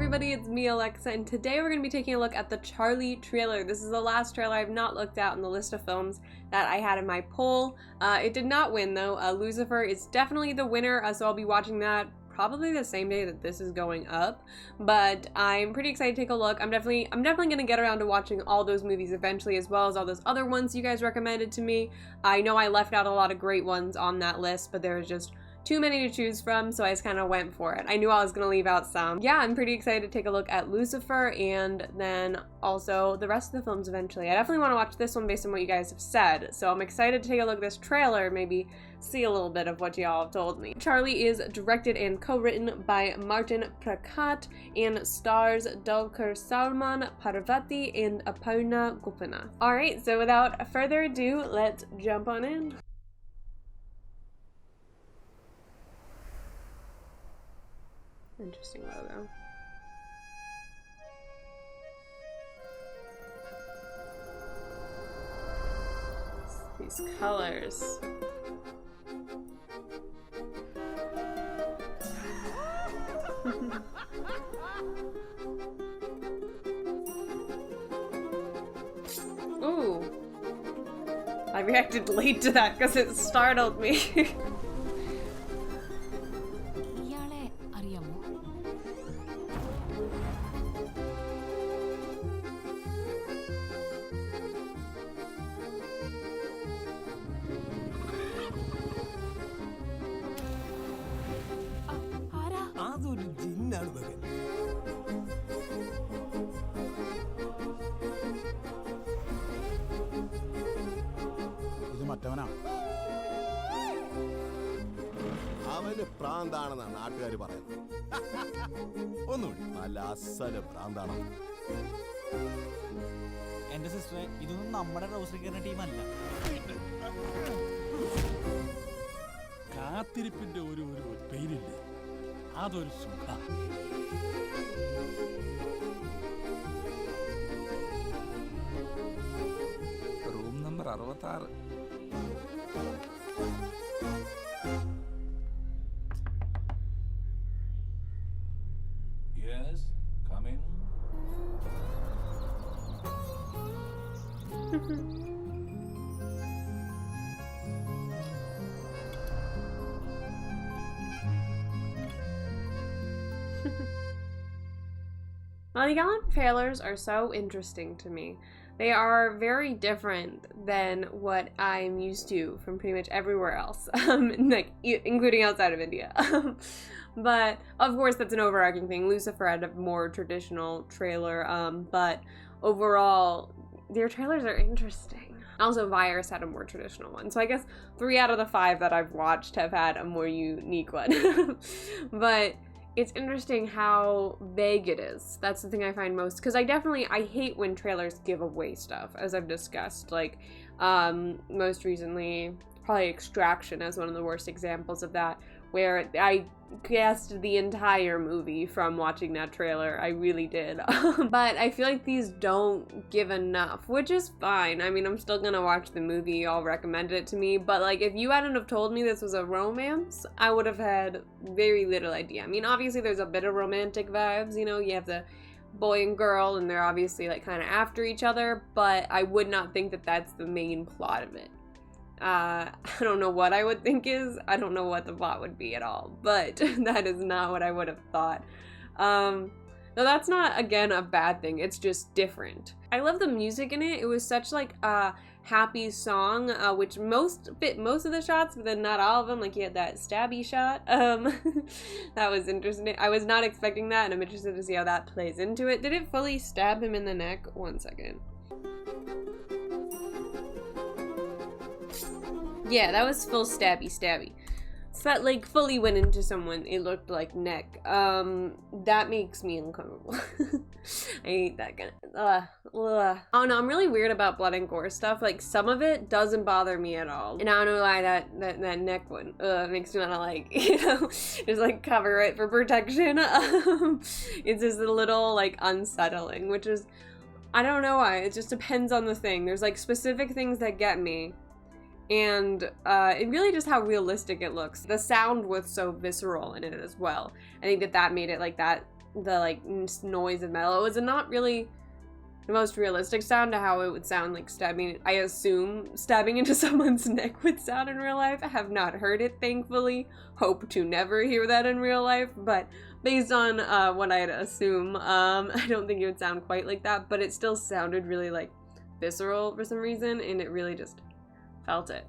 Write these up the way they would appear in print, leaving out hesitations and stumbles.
everybody, it's me, Alexa, and today we're going to be taking a look at the Charlie trailer. This is the last trailer I've not looked at in the list of films that I had in my poll. It did not win though. Lucifer is definitely the winner, so I'll be watching that probably the same day that this is going up, but I'm pretty excited to take a look. I'm definitely gonna get around to watching all those movies eventually, as well as all those other ones you guys recommended to me. I know I left out a lot of great ones on that list, but there was just too many to choose from, so I just kind of went for it. I knew I was gonna leave out some. Yeah, I'm pretty excited to take a look at Lucifer and then also the rest of the films eventually. I definitely want to watch this one based on what you guys have said, so I'm excited to take a look at this trailer, maybe see a little bit of what y'all have told me. Charlie is directed and co-written by Martin Prakkat and stars Dulquer Salmaan, Parvathy, and Aparna Gopinath. Alright, so without further ado, let's jump on in. Interesting logo. These colors. Ooh. I reacted late to that because it startled me. അവന് പ്രാന്താണെന്നാണ് നാട്ടുകാർ പറയുന്നത്. ഒന്നുകൂടി നല്ല അസല് പ്രാന്താണ്. എന്റെ സിസ്റ്ററെ, ഇതൊന്നും നമ്മുടെ റൗസറി കയറുന്ന ടീമല്ല. കാത്തിരിപ്പിന്റെ ഒരു പേരില്ലേ, അതൊരു സുഖ. Room number 66. Yes, come in. Malayalam trailers are so interesting to me. They are very different than what I'm used to from pretty much everywhere else, like including outside of India. But of course that's an overarching thing. Lucifer had a more traditional trailer, but overall their trailers are interesting. Also, Virus had a more traditional one. So I guess 3 out of the 5 that I've watched have had a more unique one. But it's interesting how vague it is. That's the thing I find most, because I hate when trailers give away stuff, as I've discussed. Like, most recently, probably Extraction as one of the worst examples of that, where I guessed the entire movie from watching that trailer. I really did. But I feel like these don't give enough, which is fine. I mean, I'm still gonna watch the movie. Y'all recommended it to me. But like, if you hadn't have told me this was a romance, I would have had very little idea. I mean, obviously there's a bit of romantic vibes, you know, you have the boy and girl and they're obviously like kind of after each other, but I would not think that that's the main plot of it. I don't know what I would think is. I don't know what the plot would be at all, but that is not what I would have thought. No, that's not, again, a bad thing. It's just different. I love the music in it. It was such like a happy song, which fit most of the shots, but then not all of them. Like, you had that stabby shot. That was interesting. I was not expecting that, and I'm interested to see how that plays into it. Did it fully stab him in the neck? 1 second. Yeah, that was full stabby. So that like fully went into someone. It looked like neck. That makes me uncomfortable. I hate that kind of. Oh no, I'm really weird about blood and gore stuff. Like, some of it doesn't bother me at all, and I don't know why that neck one makes me wanna, like, you know, just like cover it for protection. It's just a little like unsettling, which is, I don't know why. It just depends on the thing. There's like specific things that get me. And it really just how realistic it looks. The sound was so visceral in it as well. I think that made it like that the like noise of metal. It was not really the most realistic sound to how it would sound like stabbing. I assume stabbing into someone's neck would sound in real life. I have not heard it, thankfully. Hope to never hear that in real life, but based on what I'd assume, I don't think it would sound quite like that, but it still sounded really like visceral for some reason, and it really just felt it.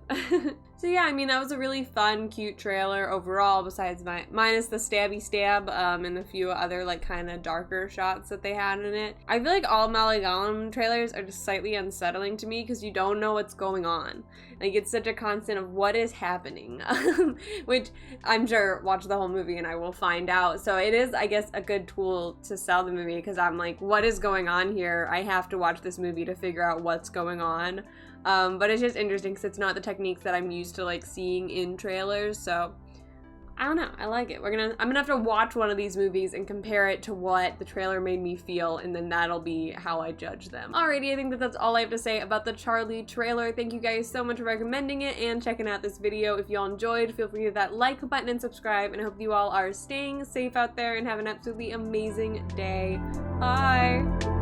So yeah, I mean, that was a really fun, cute trailer overall, besides minus the stabby stab, and the few other like kind of darker shots that they had in it. I feel like all Malayalam trailers are just slightly unsettling to me because you don't know what's going on. Like, it's such a constant of what is happening, which I'm sure watch the whole movie and I will find out. So it is, I guess, a good tool to sell the movie because I'm like, what is going on here? I have to watch this movie to figure out what's going on. But it's just interesting because it's not the techniques that I'm used to like seeing in trailers, so I don't know, I like it. I'm gonna have to watch one of these movies and compare it to what the trailer made me feel, and then that'll be how I judge them. Alrighty, I think that's all I have to say about the Charlie trailer. Thank you guys so much for recommending it and checking out this video. If y'all enjoyed, feel free to hit that like button and subscribe, and I hope you all are staying safe out there and have an absolutely amazing day. Bye!